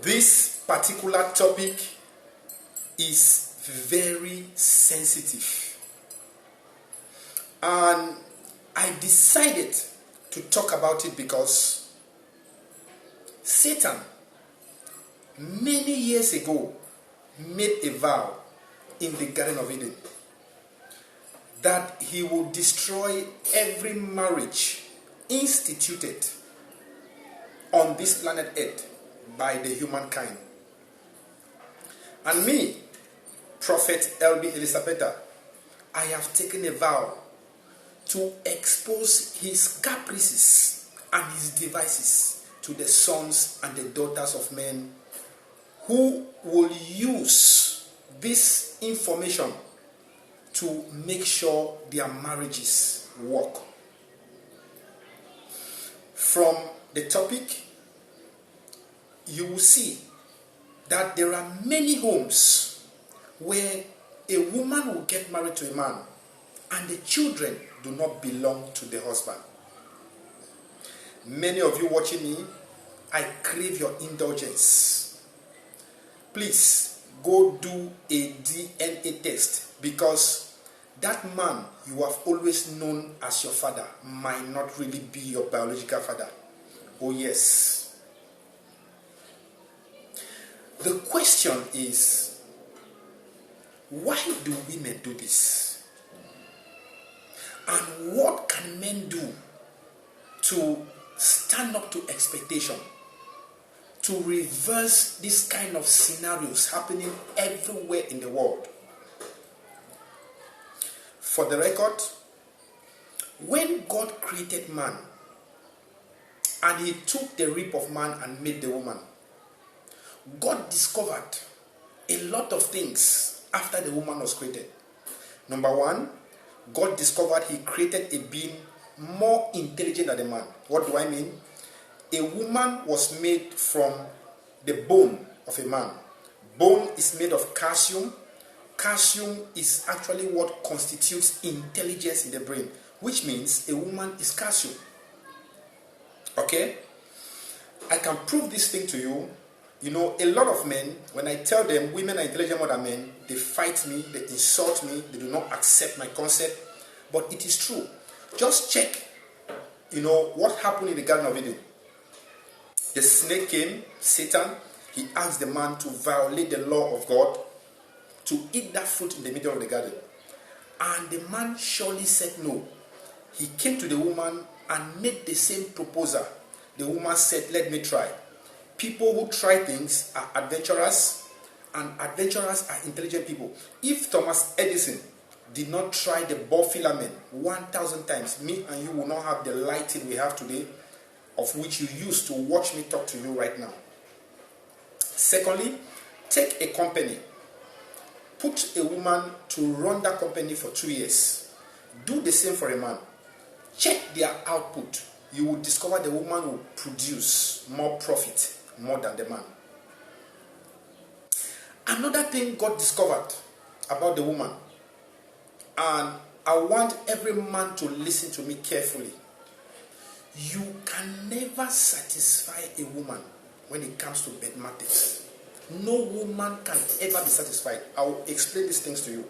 This particular topic is very sensitive, and I decided to talk about it because Satan many years ago made a vow in the Garden of Eden that he will destroy every marriage instituted on this planet Earth by the humankind. And me, Prophet L.B. Elisabetta, I have taken a vow to expose his caprices and his devices to the sons and the daughters of men who will use this information to make sure their marriages work. From the topic, you will see that there are many homes where a woman will get married to a man and the children do not belong to the husband. Many of you watching me, I crave your indulgence. Please go do a DNA test, because that man you have always known as your father might not really be your biological father. Oh yes. The question is, why do women do this? And what can men do to stand up to expectation, to reverse this kind of scenarios happening everywhere in the world? For the record, when God created man and he took the rib of man and made the woman, God discovered a lot of things after the woman was created. Number one, God discovered he created a being more intelligent than a man. What do I mean? A woman was made from the bone of a man. Bone is made of calcium. Calcium is actually what constitutes intelligence in the brain, which means a woman is calcium. Okay? I can prove this thing to you. You know, a lot of men, when I tell them women are intelligent more than men, they fight me, they insult me, they do not accept my concept. But it is true. Just check, what happened in the Garden of Eden. The snake came, Satan, he asked the man to violate the law of God, to eat that fruit in the middle of the garden. And the man surely said no. He came to the woman and made the same proposal. The woman said, let me try. People who try things are adventurous, and adventurers are intelligent people. If Thomas Edison did not try the Bohr filament 1,000 times, me and you will not have the lighting we have today, of which you use to watch me talk to you right now. Secondly, take a company. Put a woman to run that company for 2 years. Do the same for a man. Check their output. You will discover the woman will produce more profit more than the man. Another thing God discovered about the woman, and I want every man to listen to me carefully. You can never satisfy a woman when it comes to bed matters. No woman can ever be satisfied. I will explain these things to you.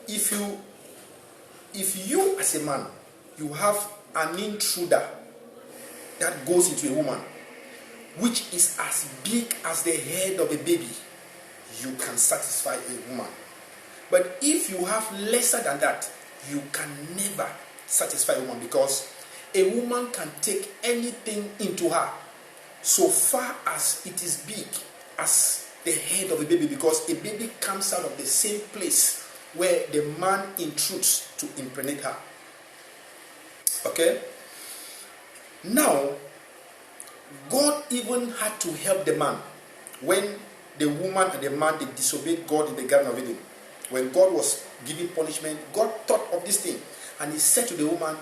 If you as a man, you have an intruder that goes into a woman, which is as big as the head of a baby, you can satisfy a woman. But if you have lesser than that, you can never satisfy a woman, because a woman can take anything into her so far as it is big as the head of a baby, because a baby comes out of the same place where the man intrudes to impregnate her. Okay? Now, God even had to help the man when the woman and the man, they disobeyed God in the Garden of Eden. When God was giving punishment, God thought of this thing, and he said to the woman,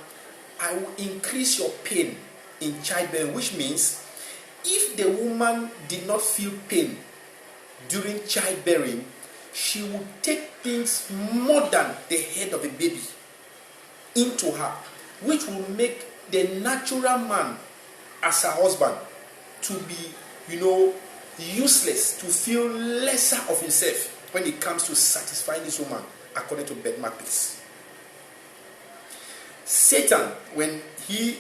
I will increase your pain in childbearing, which means if the woman did not feel pain during childbearing, she would take things more than the head of a baby into her, which will make the natural man as her husband to be useless, to feel lesser of himself when it comes to satisfying this woman, according to mathematics. Satan, when he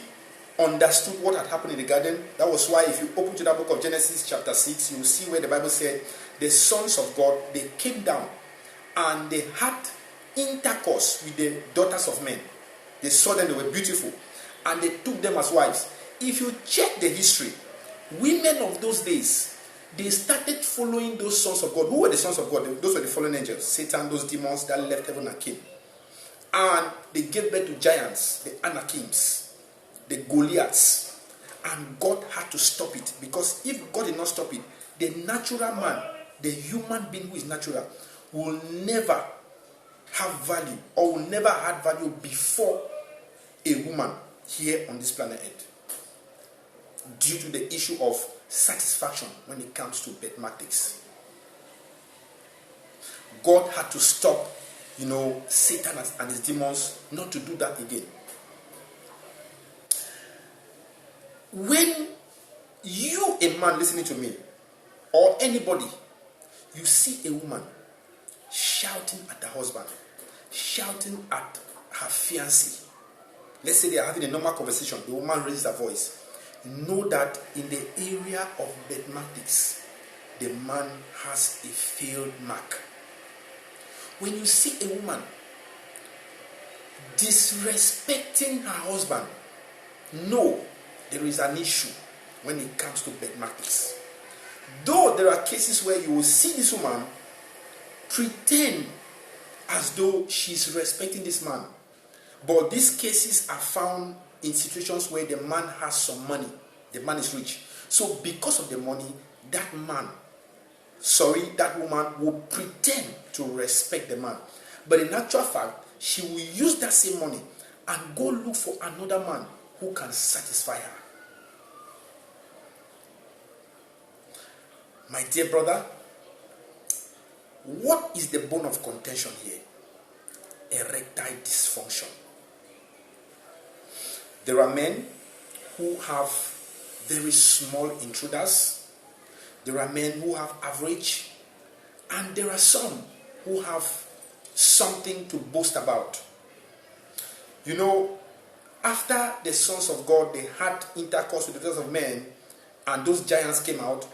understood what had happened in the garden, that was why if you open to the book of Genesis chapter 6, you will see where the Bible said the sons of God, they came down and they had intercourse with the daughters of men. They saw them, they were beautiful, and they took them as wives. If you check the history, women of those days, they started following those sons of God. Who were the sons of God? Those were the fallen angels, Satan, those demons that left heaven and came. And they gave birth to giants, the Anakims, the Goliaths. And God had to stop it, because if God did not stop it, the natural man, the human being who is natural, will never have value, or will never have value before a woman here on this planet Earth, due to the issue of satisfaction when it comes to mathematics. God had to stop, Satan and his demons not to do that again. When you, a man listening to me, or anybody, you see a woman shouting at her husband, shouting at her fiancé, let's say they are having a normal conversation, the woman raises her voice, know that in the area of mathematics, the man has a failed mark. When you see a woman disrespecting her husband, know there is an issue when it comes to mathematics. Though there are cases where you will see this woman pretend as though she's respecting this man, but these cases are found in situations where the man has some money, the man is rich. So because of the money, that woman will pretend to respect the man. But in actual fact, she will use that same money and go look for another man who can satisfy her. My dear brother, what is the bone of contention here? Erectile dysfunction. There are men who have very small intruders. There are men who have average. And there are some who have something to boast about. After the sons of God, they had intercourse with the daughters of men, and those giants came out.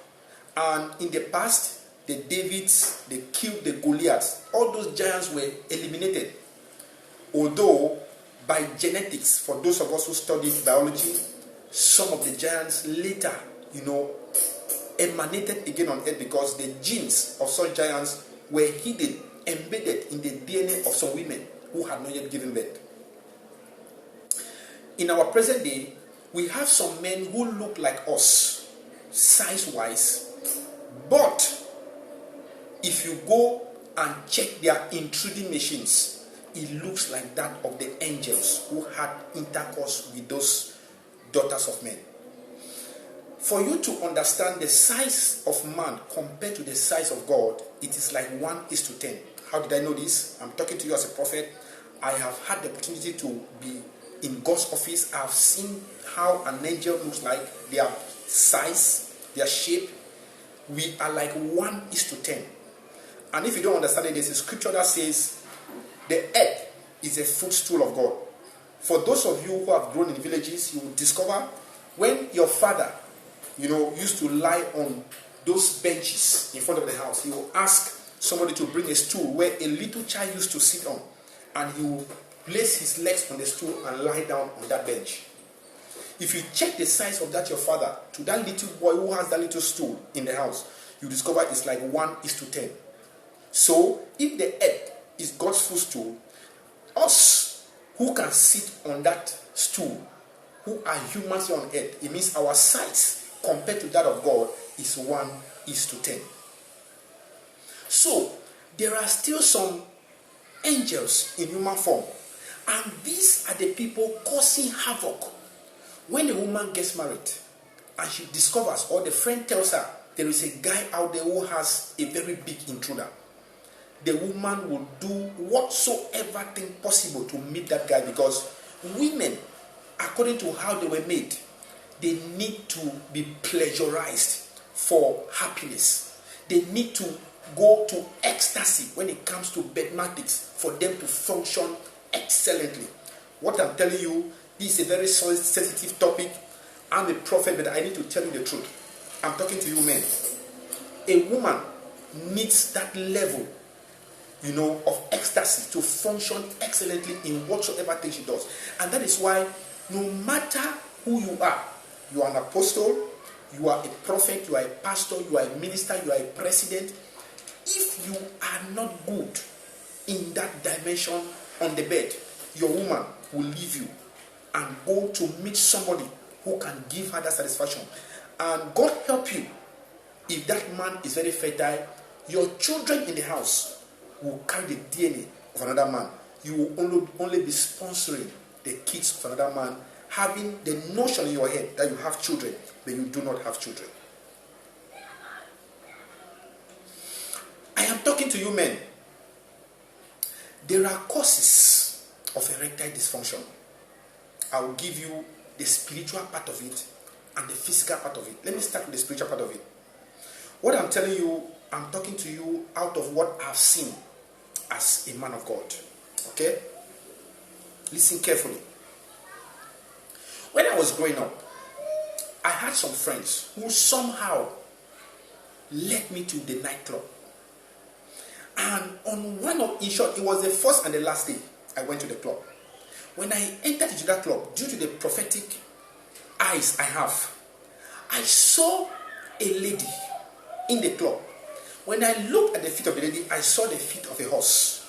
And in the past, the Davids, they killed the Goliaths. All those giants were eliminated. Although, by genetics, for those of us who studied biology, some of the giants later, emanated again on earth, because the genes of such giants were hidden, embedded in the DNA of some women who had not yet given birth. In our present day, we have some men who look like us, size-wise, but if you go and check their intruding machines, it looks like that of the angels who had intercourse with those daughters of men. For you to understand the size of man compared to the size of God, it is like 1:10. How did I know this? I'm talking to you as a prophet. I have had the opportunity to be in God's office. I have seen how an angel looks like, their size, their shape. We are like 1:10. And if you don't understand it, there's a scripture that says the earth is a footstool of God. For those of you who have grown in villages, you will discover when your father, used to lie on those benches in front of the house, he will ask somebody to bring a stool where a little child used to sit on, and he will place his legs on the stool and lie down on that bench. If you check the size of that your father to that little boy who has that little stool in the house, you discover it's like 1:10. So if the earth is God's footstool, us who can sit on that stool, who are humans here on earth, it means our size compared to that of God is 1:10. So there are still some angels in human form, and these are the people causing havoc. When a woman gets married and she discovers, or the friend tells her, there is a guy out there who has a very big intruder, the woman will do whatsoever thing possible to meet that guy, because women, according to how they were made, they need to be pleasurized for happiness. They need to go to ecstasy when it comes to mathematics for them to function excellently. What I'm telling you, this is a very sensitive topic. I'm a prophet, but I need to tell you the truth. I'm talking to you men. A woman needs that level, of ecstasy to function excellently in whatsoever thing she does. And that is why no matter who you are an apostle, you are a prophet, you are a pastor, you are a minister, you are a president. If you are not good in that dimension on the bed, your woman will leave you and go to meet somebody who can give her that satisfaction. And God help you, if that man is very fertile, your children in the house will carry the DNA of another man. You will only be sponsoring the kids of another man, having the notion in your head that you have children, but you do not have children. I am talking to you men. There are causes of erectile dysfunction. I will give you the spiritual part of it and the physical part of it. Let me start with the spiritual part of it. What I'm telling you, I'm talking to you out of what I've seen as a man of God. Okay? Listen carefully. When I was growing up, I had some friends who somehow led me to the nightclub. And on one of, in short, it was the first and the last day I went to the club. When I entered into that club, due to the prophetic eyes I have, I saw a lady in the club. When I looked at the feet of the lady, I saw the feet of a horse.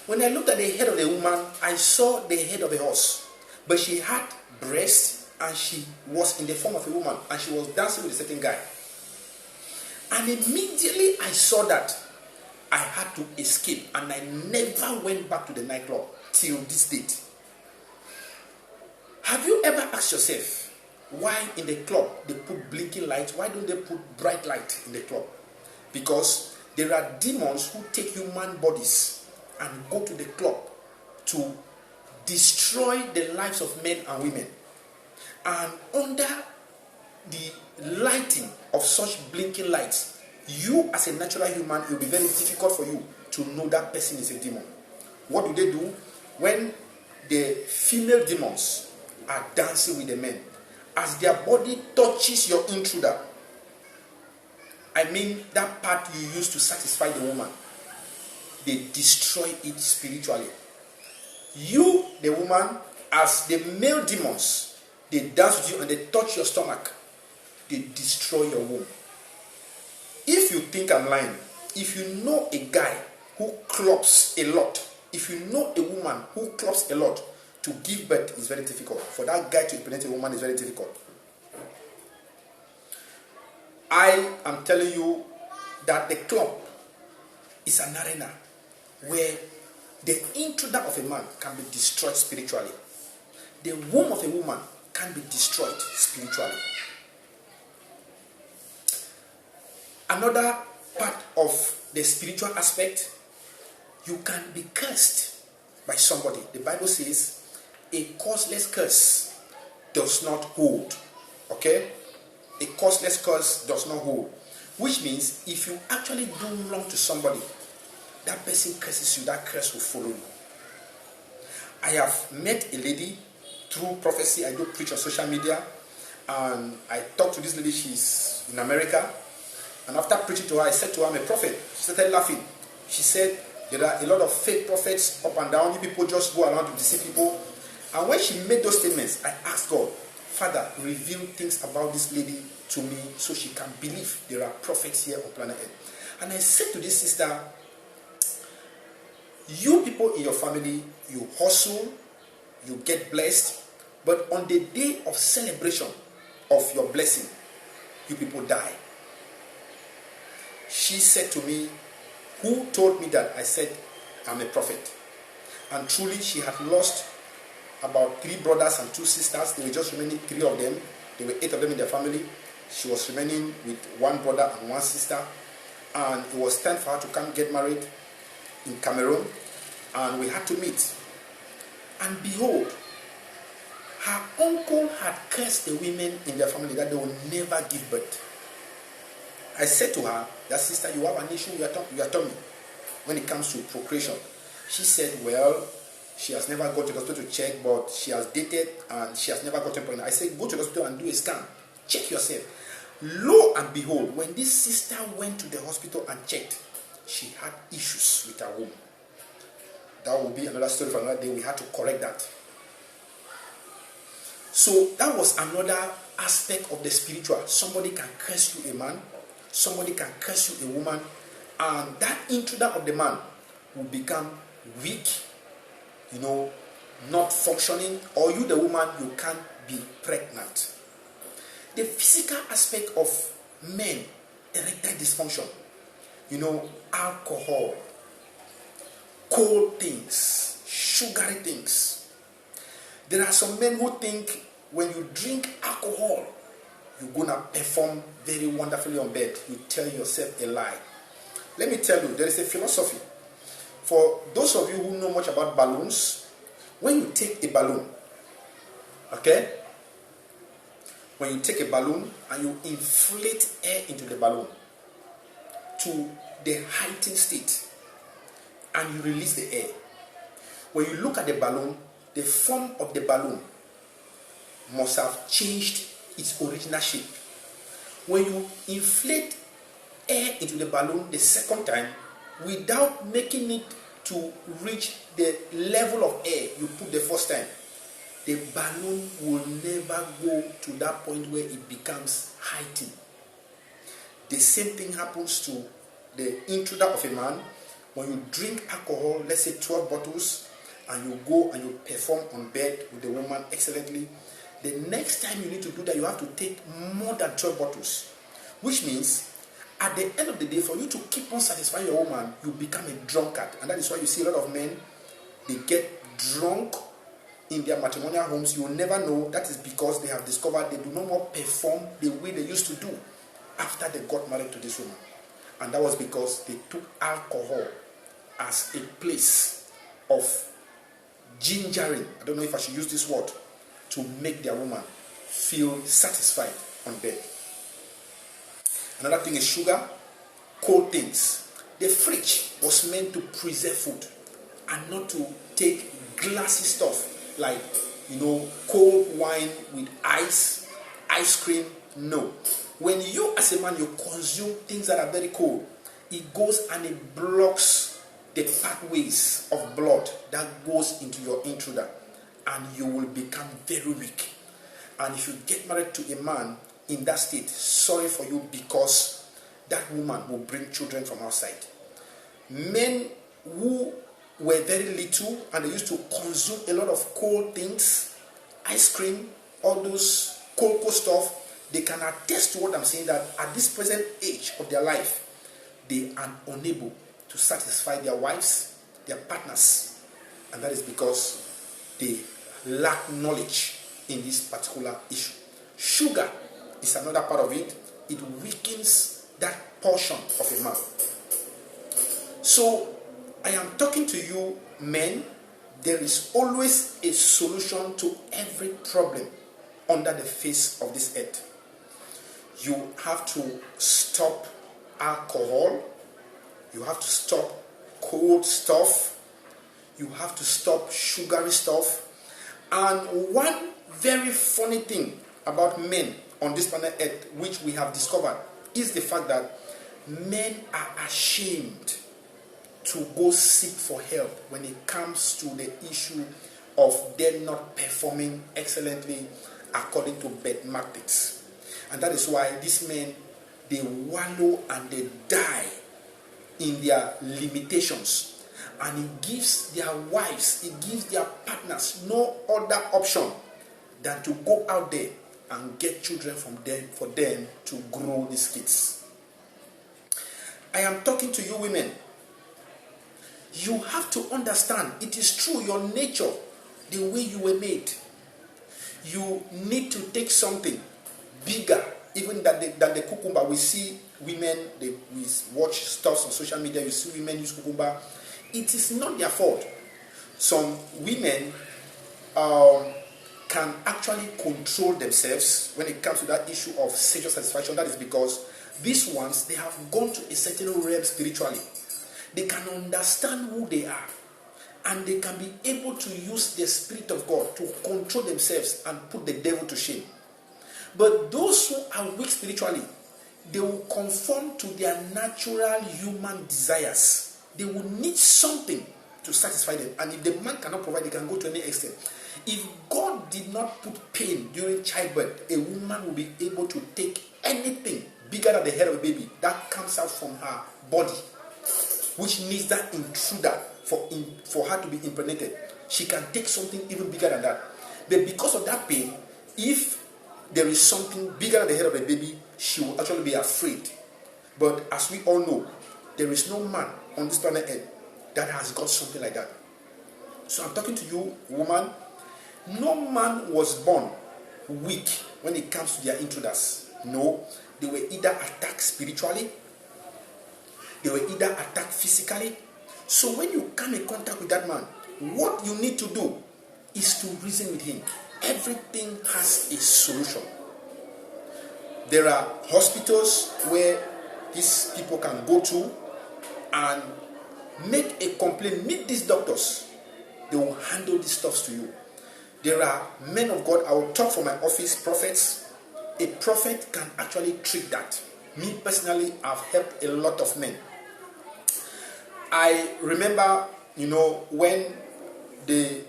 When I looked at the head of the woman, I saw the head of a horse. But she had breasts and she was in the form of a woman and she was dancing with a certain guy. And immediately I saw that, I had to escape and I never went back to the nightclub till this date. Have you ever asked yourself why in the club they put blinking lights? Why don't they put bright light in the club? Because there are demons who take human bodies and go to the club to destroy the lives of men and women. And under the lighting of such blinking lights, you as a natural human, it will be very difficult for you to know that person is a demon. What do they do? When the female demons are dancing with the men, as their body touches your intruder, I mean that part you use to satisfy the woman, they destroy it spiritually. You, the woman, as the male demons, they dance with you and they touch your stomach, they destroy your womb. If you think I'm lying, if you know a guy who clops a lot, if you know a woman who clops a lot, to give birth is very difficult. For that guy to impregnate a woman is very difficult. I am telling you that the club is an arena where the intruder of a man can be destroyed spiritually. The womb of a woman can be destroyed spiritually. Another part of the spiritual aspect, you can be cursed by somebody. The Bible says a causeless curse does not hold. Okay? A causeless curse does not hold. Which means if you actually do wrong to somebody, that person curses you, that curse will follow you. I have met a lady through prophecy. I do preach on social media. And I talked to this lady, she's in America. And after preaching to her, I said to her, I'm a prophet. She started laughing. She said, there are a lot of fake prophets up and down. You people just go around to deceive people. And when she made those statements, I asked God, Father, reveal things about this lady to me so she can believe there are prophets here on planet Earth. And I said to this sister, you people in your family, you hustle, you get blessed, but on the day of celebration of your blessing, you people die. She said to me, who told me that? I said, I'm a prophet. And truly she had lost about 3 brothers and 2 sisters. There were just remaining 3 of them. There were 8 of them in their family. She was remaining with 1 brother and 1 sister. And it was time for her to come get married in Cameroon. And we had to meet. And behold, her uncle had cursed the women in their family that they will never give birth. I said to her, that sister, you have an issue with your tummy when it comes to procreation. She said, well, she has never gone to the hospital to check, but she has dated and she has never gotten pregnant. I said, go to the hospital and do a scan. Check yourself. Lo and behold, when this sister went to the hospital and checked, she had issues with her womb. That will be another story for another day. We had to correct that. So that was another aspect of the spiritual. Somebody can curse you, a man. Somebody can curse you, a woman. And that intruder of the man will become weak, not functioning. Or you, the woman, you can't be pregnant. The physical aspect of men, erectile dysfunction, alcohol, cold things, sugary things. There are some men who think when you drink alcohol, you're going to perform very wonderfully on bed. You tell yourself a lie. Let me tell you, there is a philosophy. For those of you who know much about balloons, when you take a balloon, okay? When you take a balloon and you inflate air into the balloon to the heightened state and you release the air. When you look at the balloon, the form of the balloon must have changed its original shape. When you inflate air into the balloon the second time, without making it to reach the level of air you put the first time, the balloon will never go to that point where it becomes heightened. The same thing happens to the intruder of a man. When you drink alcohol, let's say 12 bottles, and you go and you perform on bed with the woman excellently, the next time you need to do that, you have to take more than 12 bottles. Which means, at the end of the day, for you to keep on satisfying your woman, you become a drunkard. And that is why you see a lot of men, they get drunk in their matrimonial homes. You will never know. That is because they have discovered they do not more perform the way they used to do after they got married to this woman. And that was because they took alcohol as a place of gingering, I don't know if I should use this word, to make their woman feel satisfied on bed. Another thing is sugar, cold things. The fridge was meant to preserve food and not to take glassy stuff like, cold wine with ice cream. No. When you as a man, you consume things that are very cold, it goes and it blocks the pathways of blood that goes into your intruder, and you will become very weak. And if you get married to a man in that state, sorry for you, because that woman will bring children from outside. Men who were very little and they used to consume a lot of cold things, ice cream, all those cold stuff, they can attest to what I'm saying, that at this present age of their life, they are unable to satisfy their wives, their partners. And that is because they lack knowledge in this particular issue. Sugar is another part of it. It weakens that portion of a man. So, I am talking to you, men. There is always a solution to every problem under the face of this earth. You have to stop alcohol. You have to stop cold stuff. You have to stop sugary stuff. And one very funny thing about men on this planet Earth, which we have discovered, is the fact that men are ashamed to go seek for help when it comes to the issue of them not performing excellently according to mathematics. And that is why these men, they wallow and they die in their limitations. And it gives their wives, it gives their partners no other option than to go out there and get children from them for them to grow these kids. I am talking to you women. You have to understand, it is true, your nature, the way you were made. You need to take something bigger, even than the cucumber. We see women, we watch stuff on social media, you see women use cucumber. It is not their fault. Some women can actually control themselves when it comes to that issue of sexual satisfaction. That is because These ones, they have gone to a certain realm spiritually. They can understand who they are, and they can be able to use the Spirit of God to control themselves and put the devil to shame. But those who are weak spiritually, they will conform to their natural human desires. They will need something to satisfy them. And if the man cannot provide, they can go to any extent. If God did not put pain during childbirth, a woman will be able to take anything bigger than the head of a baby that comes out from her body, which needs that intruder for her to be impregnated. She can take something even bigger than that. But because of that pain, if there is something bigger than the head of a baby, she will actually be afraid. But as we all know, there is no man on this planet Earth that has got something like that. So I'm talking to you, woman. No man was born weak when it comes to their intruders. No, they were either attacked spiritually, they were either attacked physically. So when you come in contact with that man, what you need to do is to reason with him. Everything has a solution. There are hospitals where these people can go to and make a complaint. Meet these doctors. They will handle these stuff to you. There are men of God. I will talk for my office, prophets. A prophet can actually treat that. Me personally, I've helped a lot of men. I remember, when the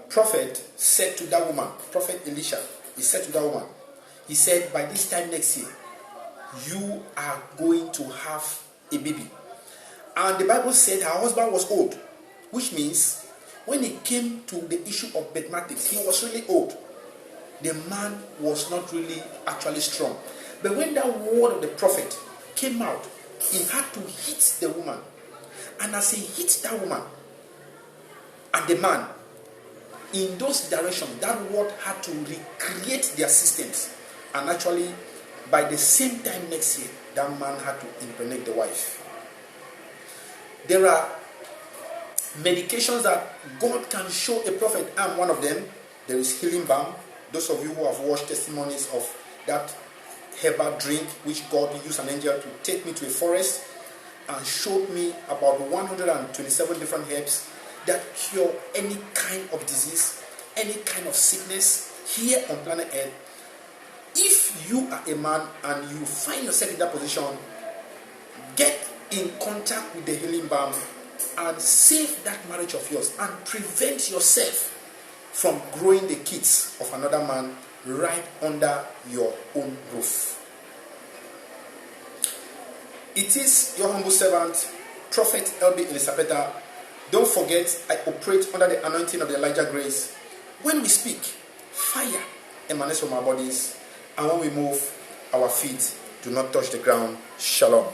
prophet said to that woman, Prophet Elisha, he said to that woman, he said, by this time next year, you are going to have a baby. And the Bible said her husband was old, which means when it came to the issue of mathematics, he was really old. The man was not really actually strong. But when that word of the prophet came out, he had to hit the woman. And as he hit that woman and the man, in those directions, that word had to recreate their systems. And actually, by the same time next year, that man had to impregnate the wife. There are medications that God can show a prophet. I'm one of them. There is healing balm. Those of you who have watched testimonies of that herbal drink, which God used an angel to take me to a forest and showed me about 127 different herbs that cure any kind of disease, any kind of sickness here on planet Earth. If you are a man and you find yourself in that position, get in contact with the healing balm and save that marriage of yours and prevent yourself from growing the kids of another man right under your own roof. It is your humble servant, Prophet LB Elisapeta. Don't forget, I operate under the anointing of the Elijah grace. When we speak, fire emanates from our bodies, and when we move, our feet do not touch the ground. Shalom.